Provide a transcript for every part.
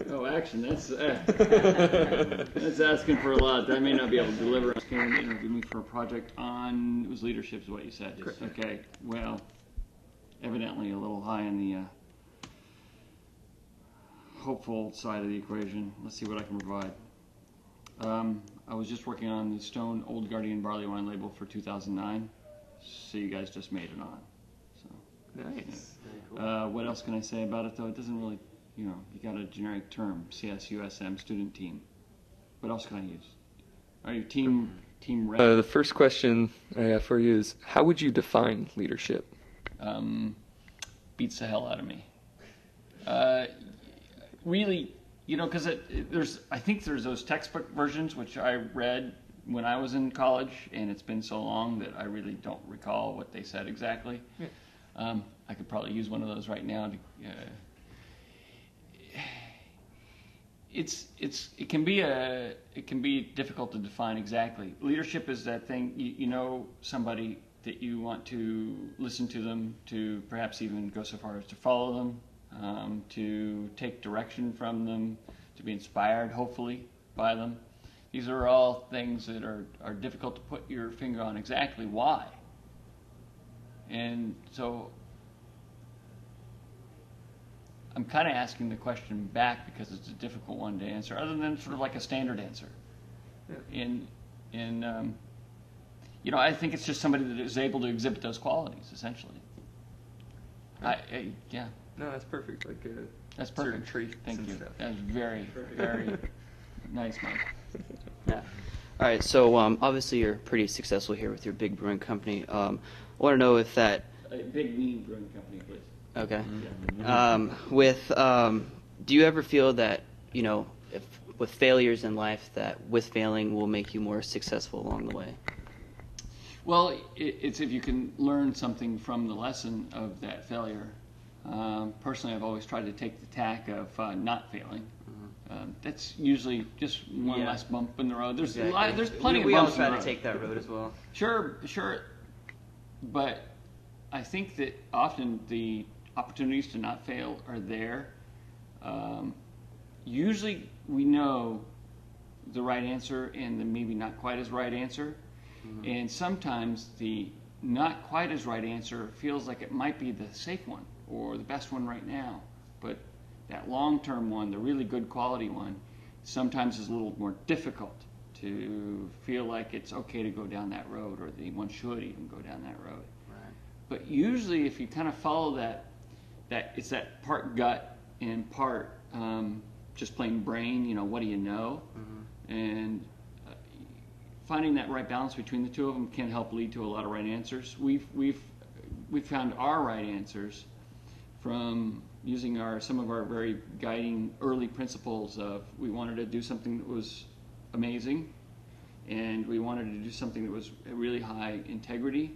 Oh, action, that's asking for a lot. I may not be able to deliver. Came to interview me for a project on, it was leadership is what you said. Okay, well, evidently a little high in the hopeful side of the equation. Let's see what I can provide. I was just working on the Stone Old Guardian Barley Wine label for 2009, so you guys just made it on. So, nice. Yeah. Cool. What else can I say about it, though? It doesn't really, you got a generic term, CSUSM, student team. What else can I use? Are you team rep? The first question I have for you is, how would you define leadership? Beats the hell out of me. Really, because I think there's those textbook versions which I read when I was in college, and it's been so long that I really don't recall what they said exactly. Yeah. I could probably use one of those right now. It can be difficult to define exactly. Leadership is that thing, you know somebody that you want to listen to them, to perhaps even go so far as to follow them, to take direction from them, to be inspired, hopefully, by them. These are all things that are difficult to put your finger on exactly why. And so I'm kind of asking the question back because it's a difficult one to answer, other than sort of like a standard answer. Yeah. I think it's just somebody that is able to exhibit those qualities, essentially. Yeah. No, that's perfect. Like that's perfect. Traits. Thank you. That's very, very nice, Mike. Yeah. All right. So obviously you're pretty successful here with your big brewing company. I want to know if that. A big mean brewing company, please. Okay. Yeah. Do you ever feel that if with failures in life, that with failing will make you more successful along the way? Well, it's if you can learn something from the lesson of that failure. Personally, I've always tried to take the tack of not failing. That's usually just one less bump in the road. There's plenty of bumps in the road. We all try to take that road as well. Sure. But I think that often the opportunities to not fail are there. Usually we know the right answer and the maybe not quite as right answer. Mm-hmm. And sometimes the not quite as right answer feels like it might be the safe one or the best one right now. But that long-term one, the really good quality one, sometimes is a little more difficult to feel like it's okay to go down that road, or that one should even go down that road. Right. But usually if you kind of follow that it's that part gut and part just plain brain, what do you know? Mm-hmm. And finding that right balance between the two of them can help lead to a lot of right answers. We've found our right answers from using some of our very guiding early principles of we wanted to do something that was amazing, and we wanted to do something that was really high integrity,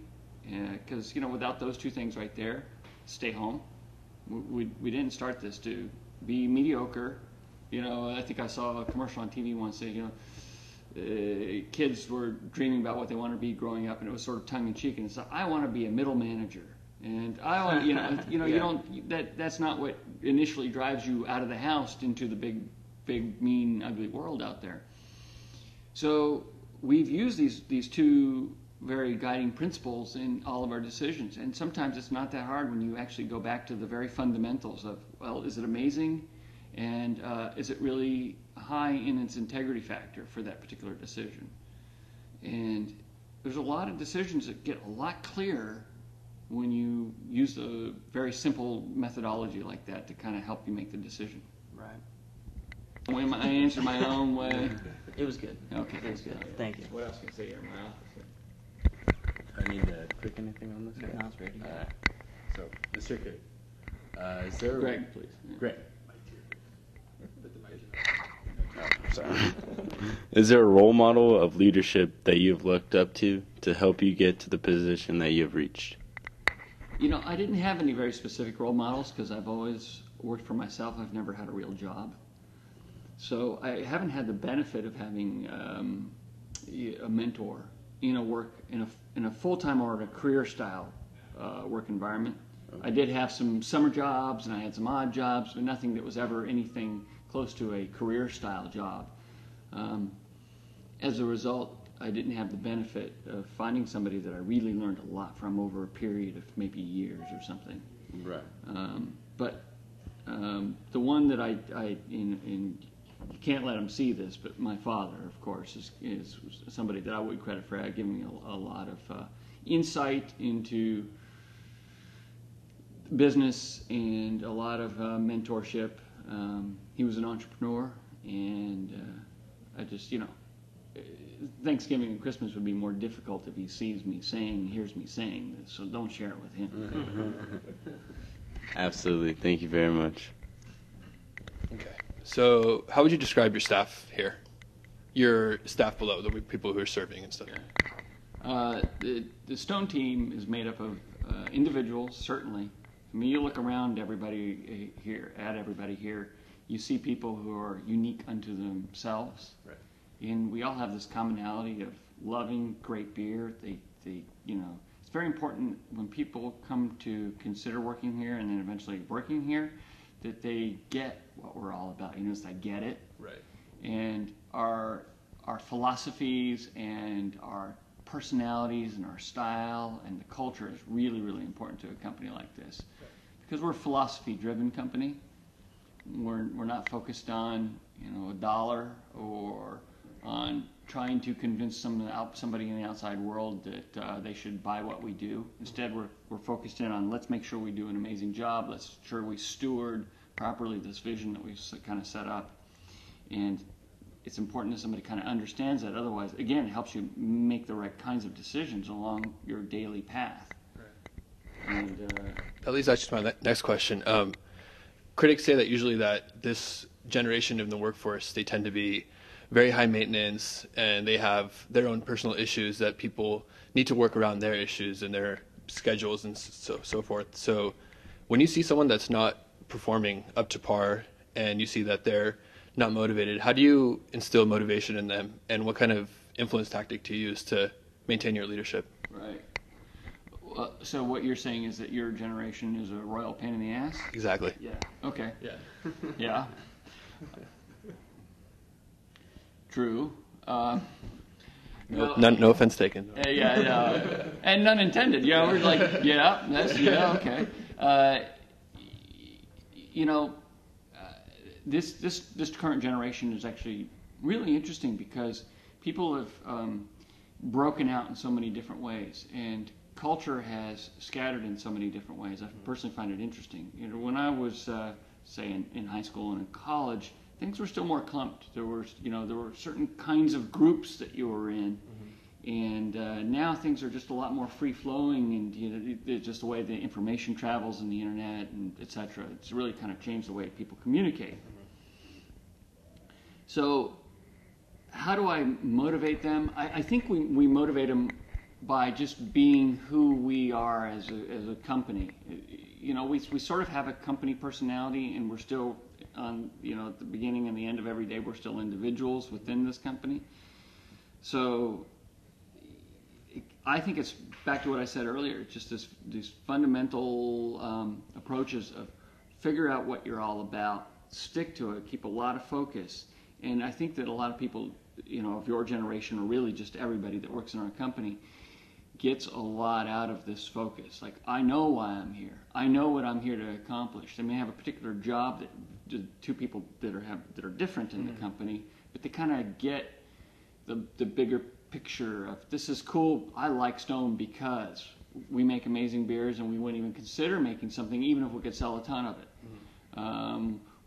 because without those two things right there, stay home. We didn't start this to be mediocre. I think I saw a commercial on TV once say, kids were dreaming about what they wanted to be growing up, and it was sort of tongue-in-cheek, and it's like, I want to be a middle manager, and I want, yeah. You don't. That's not what initially drives you out of the house into the big, mean, ugly world out there. So we've used these two very guiding principles in all of our decisions, and sometimes it's not that hard when you actually go back to the very fundamentals of, well, is it amazing, and is it really high in its integrity factor for that particular decision? And there's a lot of decisions that get a lot clearer when you use a very simple methodology like that to kind of help you make the decision. Right. I answered my own way. It was good. Okay. It was good. Thank you. What else can I say here, Miles? I need to click anything on this? No, it's ready. So, the circuit. Is there Greg, please. Greg. Sorry. Is there a role model of leadership that you've looked up to help you get to the position that you've reached? I didn't have any very specific role models because I've always worked for myself. I've never had a real job. So I haven't had the benefit of having a mentor work in a full-time or in a career-style work environment. Okay. I did have some summer jobs and I had some odd jobs, but nothing that was ever anything close to a career-style job. As a result, I didn't have the benefit of finding somebody that I really learned a lot from over a period of maybe years or something. Right. But the one that you can't let him see this, but my father, of course, is somebody that I would credit for giving me a lot of insight into business and a lot of mentorship. He was an entrepreneur, and I just, Thanksgiving and Christmas would be more difficult if he hears me saying this, so don't share it with him. Absolutely. Thank you very much. Okay. So how would you describe your staff here? Your staff below, the people who are serving and stuff. The Stone team is made up of individuals, certainly. I mean, you look around everybody here, you see people who are unique unto themselves. Right. And we all have this commonality of loving great beer. It's very important when people come to consider working here and then eventually working here that they get what we're all about. It's I get it. Right. And our philosophies and our personalities and our style and the culture is really, really important to a company like this. Right. Because we're a philosophy-driven company. We're not focused on a dollar or on trying to convince somebody in the outside world that they should buy what we do. Instead, we're focused in on let's make sure we do an amazing job. Let's sure we steward properly this vision that we've kind of set up. And it's important that somebody kind of understands that. Otherwise, again, it helps you make the right kinds of decisions along your daily path. Right. And that leads actually to my next question. Critics say that usually that this generation in the workforce, they tend to be very high maintenance, and they have their own personal issues that people need to work around their issues and their schedules and so forth. So when you see someone that's not performing up to par and you see that they're not motivated, how do you instill motivation in them, and what kind of influence tactic do you use to maintain your leadership? Right. Well, so what you're saying is that your generation is a royal pain in the ass? Exactly. Yeah. Okay. Yeah. Yeah. True. No offense taken. Yeah, and none intended. We're like, okay. This current generation is actually really interesting because people have broken out in so many different ways, and culture has scattered in so many different ways. I personally find it interesting. When I was, say, in high school and in college, things were still more clumped. There were certain kinds of groups that you were in, and now things are just a lot more free flowing, and it's just the way the information travels and the internet and etc. It's really kind of changed the way people communicate. So, how do I motivate them? I think we motivate them by just being who we are as a company. We sort of have a company personality, and we're still on, at the beginning and the end of every day, we're still individuals within this company. So I think it's back to what I said earlier, just these fundamental approaches of figure out what you're all about, stick to it, keep a lot of focus. And I think that a lot of people, of your generation, or really just everybody that works in our company, gets a lot out of this focus. Like, I know why I'm here. I know what I'm here to accomplish. They may have a particular job that two people that are different in the company, but they kind of get the bigger picture of, this is cool. I like Stone because we make amazing beers, and we wouldn't even consider making something even if we could sell a ton of it.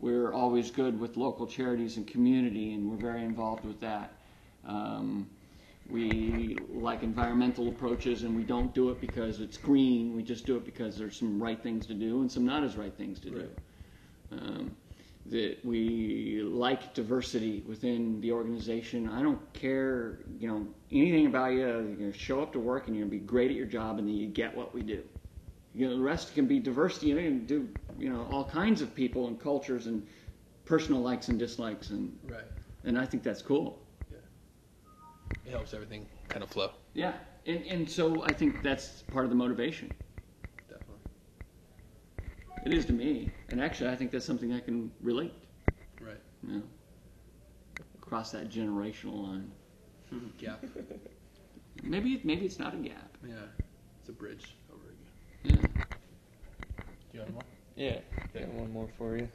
We're always good with local charities and community, and we're very involved with that. We like environmental approaches, and we don't do it because it's green. We just do it because there's some right things to do and some not as right things to do. That we like diversity within the organization. I don't care, anything about you. You're going to show up to work, and you're going to be great at your job, and then you get what we do. The rest can be diversity. You can do, all kinds of people and cultures and personal likes and dislikes, and I think that's cool. It helps everything kind of flow. Yeah, and so I think that's part of the motivation. Definitely. It is to me, and actually I think that's something I can relate. Right. You know, cross that generational line. Gap. Maybe it's not a gap. Yeah, it's a bridge over again. Yeah. Do you want more? Yeah, got one more for you.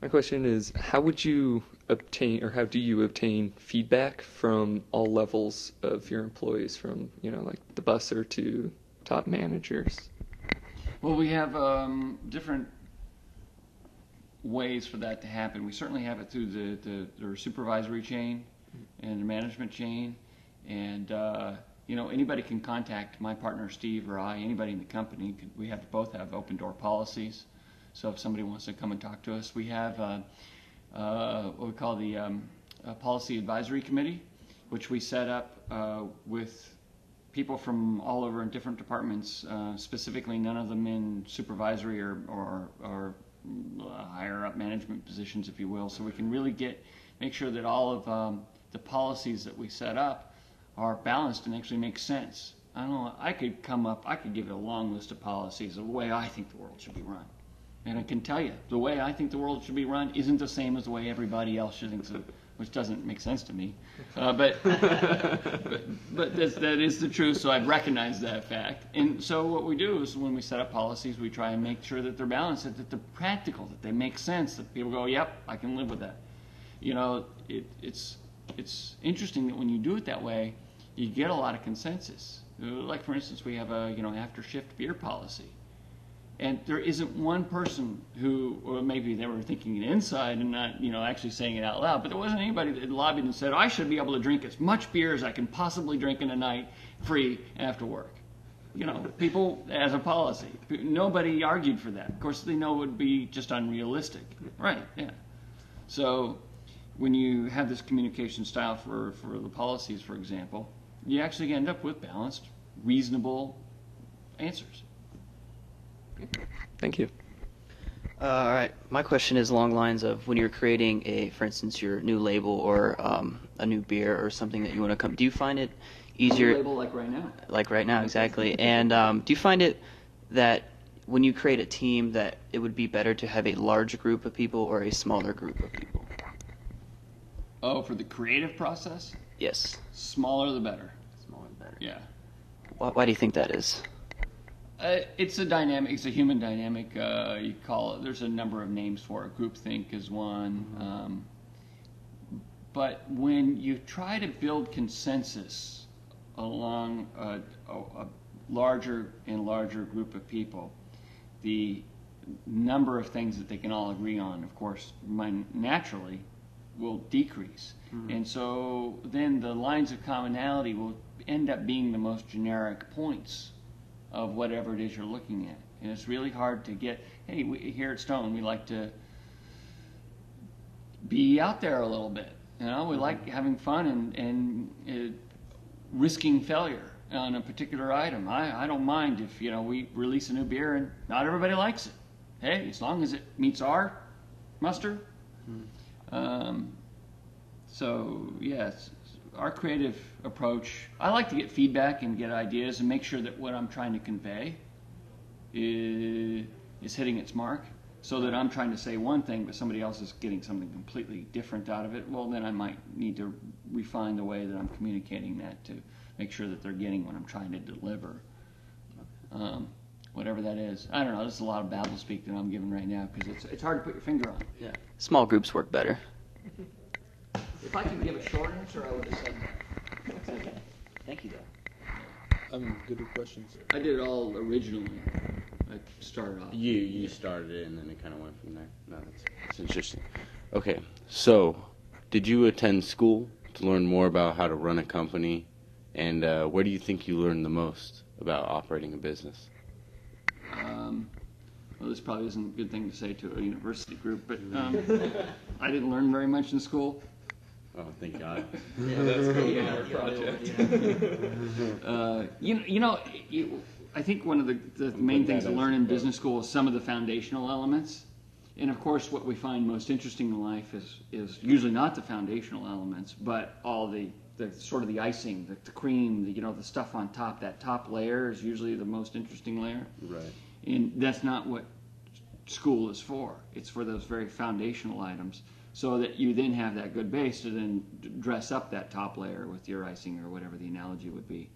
My question is, how would you obtain, or how do you obtain feedback from all levels of your employees, from, like the busser to top managers? Well, we have different ways for that to happen. We certainly have it through the supervisory chain and the management chain, and anybody can contact my partner Steve or I, anybody in the company. We both have open door policies, so if somebody wants to come and talk to us, we have what we call the Policy Advisory Committee, which we set up with people from all over in different departments, specifically none of them in supervisory or higher up management positions, if you will, so we can really make sure that all of the policies that we set up are balanced and actually make sense. I don't know, I could give you a long list of policies of the way I think the world should be run. And I can tell you, the way I think the world should be run isn't the same as the way everybody else should think, which doesn't make sense to me. But that is the truth, so I've recognized that fact. And so what we do is when we set up policies, we try and make sure that they're balanced, that they're practical, that they make sense, that people go, yep, I can live with that. It's interesting that when you do it that way, you get a lot of consensus. Like, for instance, we have a after shift beer policy. And there isn't one person who, or maybe they were thinking it inside and not, actually saying it out loud, but there wasn't anybody that lobbied and said, I should be able to drink as much beer as I can possibly drink in a night free after work. People as a policy. Nobody argued for that. Of course, they know it would be just unrealistic. Right, yeah. So when you have this communication style for the policies, for example, you actually end up with balanced, reasonable answers. Thank you. All right. My question is along the lines of when you're creating for instance, your new label or a new beer or something that you want to come. Do you find it easier? New label like right now. Like right now, exactly. And do you find it that when you create a team that it would be better to have a large group of people or a smaller group of people? Oh, for the creative process? Yes. Smaller the better. Smaller the better. Yeah. Why do you think that is? It's a dynamic. It's a human dynamic. You call it. There's a number of names for it. Groupthink is one. But when you try to build consensus along a larger and larger group of people, the number of things that they can all agree on, of course, naturally will decrease. And so then the lines of commonality will end up being the most generic points of whatever it is you're looking at. And it's really hard to get, hey, here at Stone, we like to be out there a little bit. We like having fun and risking failure on a particular item. I don't mind if, we release a new beer and not everybody likes it. Hey, as long as it meets our muster. So, yes, our creative approach, I like to get feedback and get ideas and make sure that what I'm trying to convey is hitting its mark, so that I'm trying to say one thing but somebody else is getting something completely different out of it. Well, then I might need to refine the way that I'm communicating that to make sure that they're getting what I'm trying to deliver. Whatever that is. I don't know, this is a lot of babble speak that I'm giving right now because it's hard to put your finger on. Yeah. Small groups work better. If I could give a short answer, I would have said that. Okay. Thank you, though. I'm good with questions. I did it all originally. I started off. You started it and then it kind of went from there. No, that's interesting. Okay, so did you attend school to learn more about how to run a company, and where do you think you learned the most about operating a business? Well, this probably isn't a good thing to say to a university group, but I didn't learn very much in school. Oh, thank God. Yeah, that's good. Yeah, project. I think one of the main things to learn in business school is some of the foundational elements. And of course, what we find most interesting in life is usually not the foundational elements, but all the sort of the icing, the cream, the stuff on top. That top layer is usually the most interesting layer. Right. And that's not what school is for. It's for those very foundational items, so that you then have that good base to then dress up that top layer with your icing or whatever the analogy would be.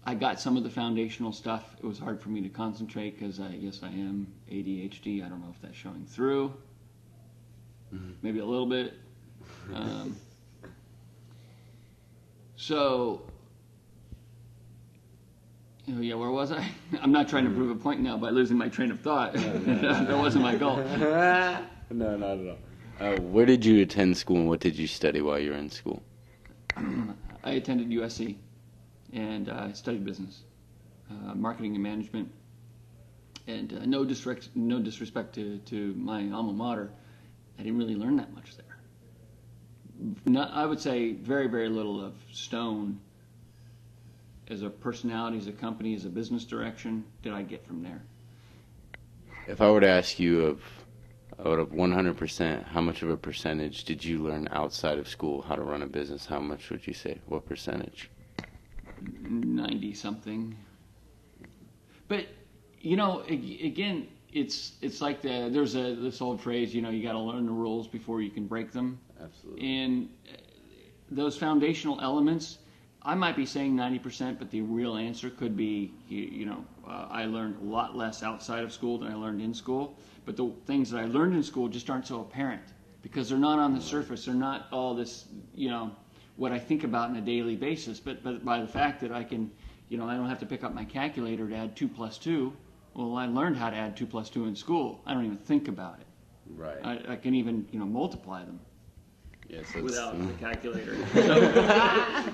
I got some of the foundational stuff. It was hard for me to concentrate because I guess I am ADHD. I don't know if that's showing through. Maybe a little bit. So, yeah, where was I? I'm not trying to prove a point now by losing my train of thought. That wasn't my goal. No, not at all. Where did you attend school, and what did you study while you were in school? I attended USC, and I studied business, marketing and management. And no disrespect to my alma mater, I didn't really learn that much there. I would say very, very little of Stone as a personality, as a company, as a business direction did I get from there. If I were to ask you out of 100%, how much of a percentage did you learn outside of school how to run a business? How much would you say? What percentage? 90 something. But again, it's like there's this old phrase, you got to learn the rules before you can break them. Absolutely. And those foundational elements, I might be saying 90%, but the real answer could be, I learned a lot less outside of school than I learned in school. But the things that I learned in school just aren't so apparent because they're not on the surface. They're not all this, what I think about on a daily basis. But by the fact that I can, I don't have to pick up my calculator to add 2 plus 2. Well, I learned how to add 2 plus 2 in school. I don't even think about it. Right. I can even, multiply them. Yes, without the calculator. So,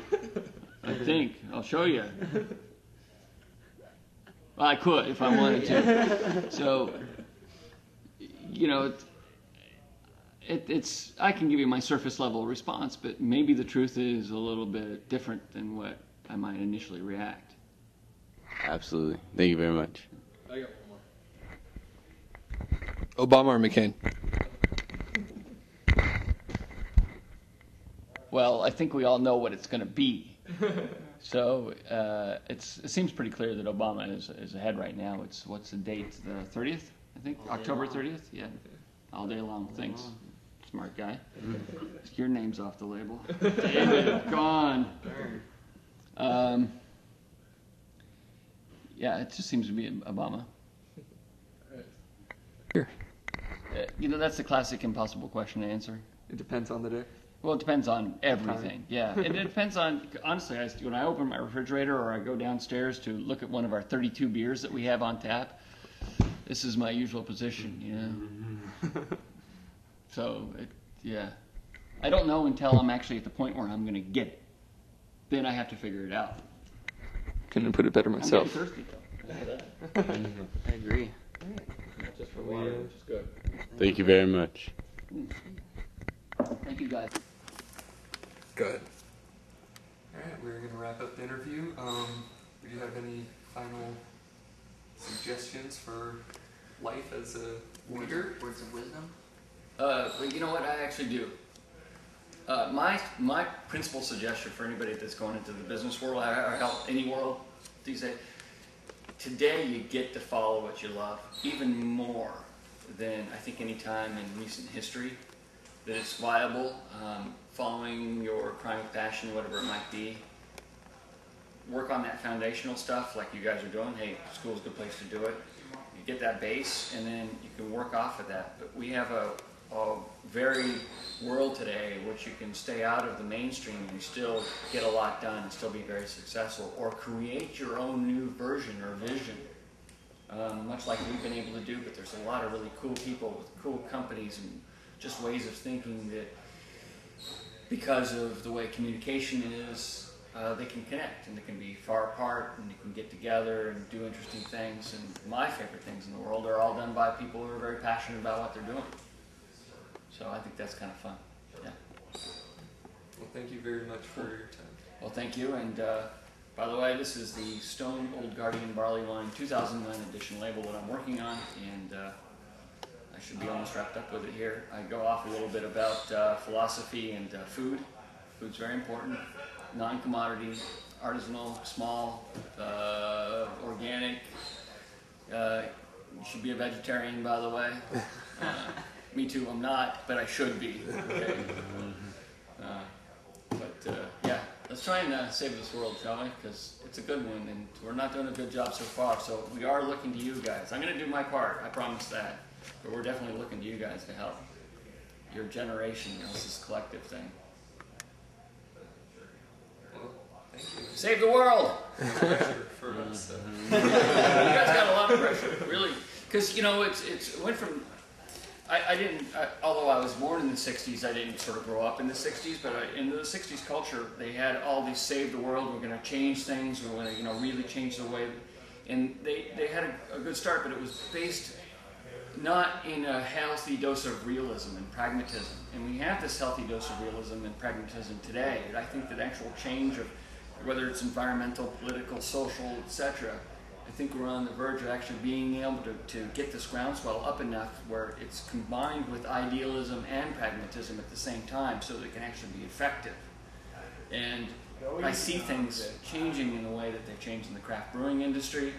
I think. I'll show you. Well, I could if I wanted to. So, it's I can give you my surface level response, but maybe the truth is a little bit different than what I might initially react. Absolutely. Thank you very much. I got one more. Obama or McCain? Well, I think we all know what it's going to be. So it seems pretty clear that Obama is ahead right now. What's the date? The 30th, I think? October 30th? Yeah. All day long. Thanks. Smart guy. Your name's off the label. David, gone. Yeah, it just seems to be Obama. Here. That's the classic impossible question to answer. It depends on the day. Well, it depends on everything. Yeah, and it depends on, honestly, when I open my refrigerator or I go downstairs to look at one of our 32 beers that we have on tap, this is my usual position, So, yeah. I don't know until I'm actually at the point where I'm going to get it. Then I have to figure it out. Couldn't put it better myself. I'm getting thirsty, though. I agree. Just for water, which is good. Thank you very much. Thank you, guys. Good. All right, we're going to wrap up the interview. Do you have any final suggestions for life as a leader? Words of wisdom? Well, you know what? I actually do. My principal suggestion for anybody that's going into the business world or any world these days, today you get to follow what you love even more than I think any time in recent history. That it's viable, following your crime of passion, whatever it might be. Work on that foundational stuff like you guys are doing. Hey, school's a good place to do it. You get that base, and then you can work off of that. But we have a very world today in which you can stay out of the mainstream and you still get a lot done and still be very successful, or create your own new version or vision, much like we've been able to do. But there's a lot of really cool people with cool companies and just ways of thinking that, because of the way communication is, they can connect and they can be far apart and they can get together and do interesting things. And my favorite things in the world are all done by people who are very passionate about what they're doing. So I think that's kind of fun. Yeah. Well, thank you very much for your time. Well, thank you. And by the way, this is the Stone Old Guardian Barley Wine 2009 edition label that I'm working on, and I should be almost wrapped up with it here. I go off a little bit about philosophy and food. Food's very important. Non-commodity, artisanal, small, organic. You should be a vegetarian, by the way. Me too, I'm not, but I should be. Okay? Yeah, let's try and save this world, shall we? Because it's a good one, and we're not doing a good job so far. So we are looking to you guys. I'm going to do my part, I promise that. But we're definitely looking to you guys to help. Your generation, this is a collective thing. Save the world! For us, so. You guys got a lot of pressure, really. Because, it went from... although I was born in the 60s, I didn't sort of grow up in the 60s, but in the 60s culture, they had all these save the world, we're going to change things, we're going to, really change the way, and they had a good start, but it was based not in a healthy dose of realism and pragmatism. And we have this healthy dose of realism and pragmatism today. And I think that actual change of, whether it's environmental, political, social, etc., I think we're on the verge of actually being able to get this groundswell up enough where it's combined with idealism and pragmatism at the same time so that it can actually be effective. And I see things changing in the way that they've changed in the craft brewing industry,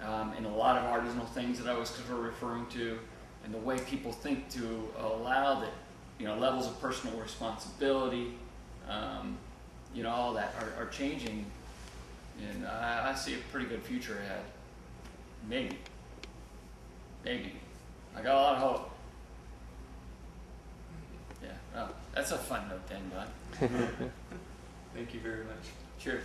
and a lot of artisanal things that I was sort of referring to, and the way people think to allow that, levels of personal responsibility, all that are changing. And I see a pretty good future ahead. Maybe. I got a lot of hope. Yeah, well, that's a fun note to end on. Thank you very much. Cheers.